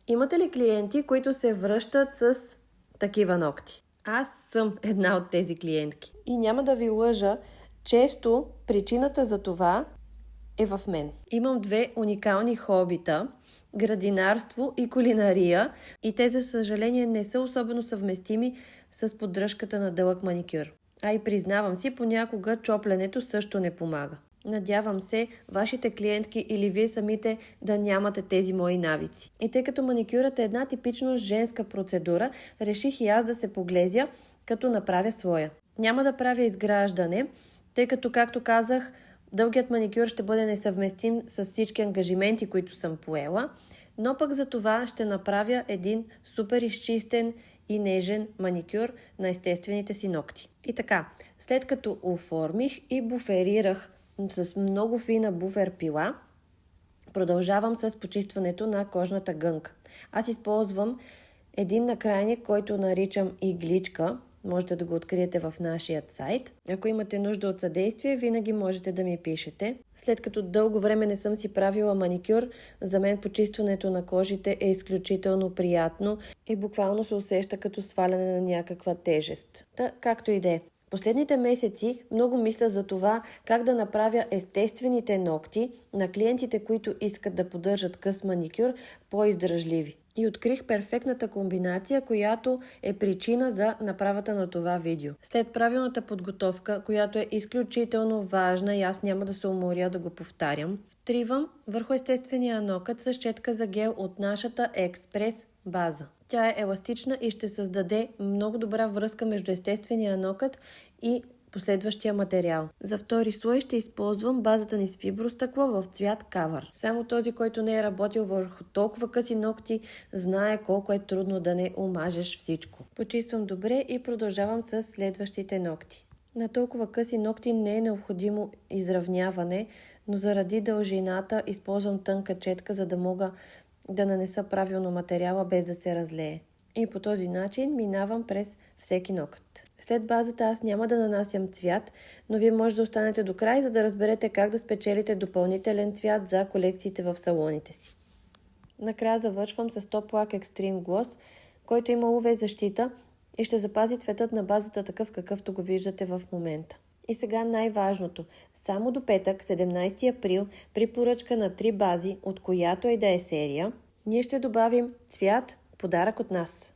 Имате ли клиенти, които се връщат с такива ногти? Аз съм една от тези клиентки. И няма да ви лъжа, често причината за това е в мен. Имам две уникални хобита – градинарство и кулинария, и те, за съжаление, не са особено съвместими с поддръжката на дълъг маникюр. А и признавам си, понякога чопленето също не помага. Надявам се, вашите клиентки или вие самите да нямате тези мои навици. И тъй като маникюрът е една типично женска процедура, реших и аз да се поглезя, като направя своя. Няма да правя изграждане, тъй като, както казах, дългият маникюр ще бъде несъвместим с всички ангажименти, които съм поела, но пък за това ще направя един супер изчистен и нежен маникюр на естествените си ногти. И така, след като оформих и буферирах с много фина буфер пила, продължавам с почистването на кожната гънка. Аз използвам един накрайник, който наричам игличка. Можете да го откриете в нашия сайт. Ако имате нужда от съдействие, винаги можете да ми пишете. След като дълго време не съм си правила маникюр, за мен почистването на кожите е изключително приятно и буквално се усеща като сваляне на някаква тежест. Както и да е. Последните месеци много мисля за това как да направя естествените ногти на клиентите, които искат да поддържат къс маникюр, по-издръжливи. И открих перфектната комбинация, която е причина за направата на това видео. След правилната подготовка, която е изключително важна и аз няма да се уморя да го повтарям, втривам върху естествения нокът с щетка за гел от нашата Експрес база. Тя е еластична и ще създаде много добра връзка между естествения нокът и последващия материал. За втори слой ще използвам базата ни с фибростъкло в цвят кавър. Само този, който не е работил върху толкова къси ногти, знае колко е трудно да не омажеш всичко. Почиствам добре и продължавам с следващите ногти. На толкова къси ногти не е необходимо изравняване, но заради дължината използвам тънка четка, за да мога да нанеса правилно материала без да се разлее. И по този начин минавам през всеки нокът. След базата аз няма да нанасям цвят, но вие може да останете до край, за да разберете как да спечелите допълнителен цвят за колекциите в салоните си. Накрая завършвам с Top Lac Extreme Gloss, който има UV защита и ще запази цветът на базата такъв, какъвто го виждате в момента. И сега най-важното. Само до петък, 17 април, при поръчка на 3 бази, от която и да е серия, ние ще добавим цвят подарък от нас.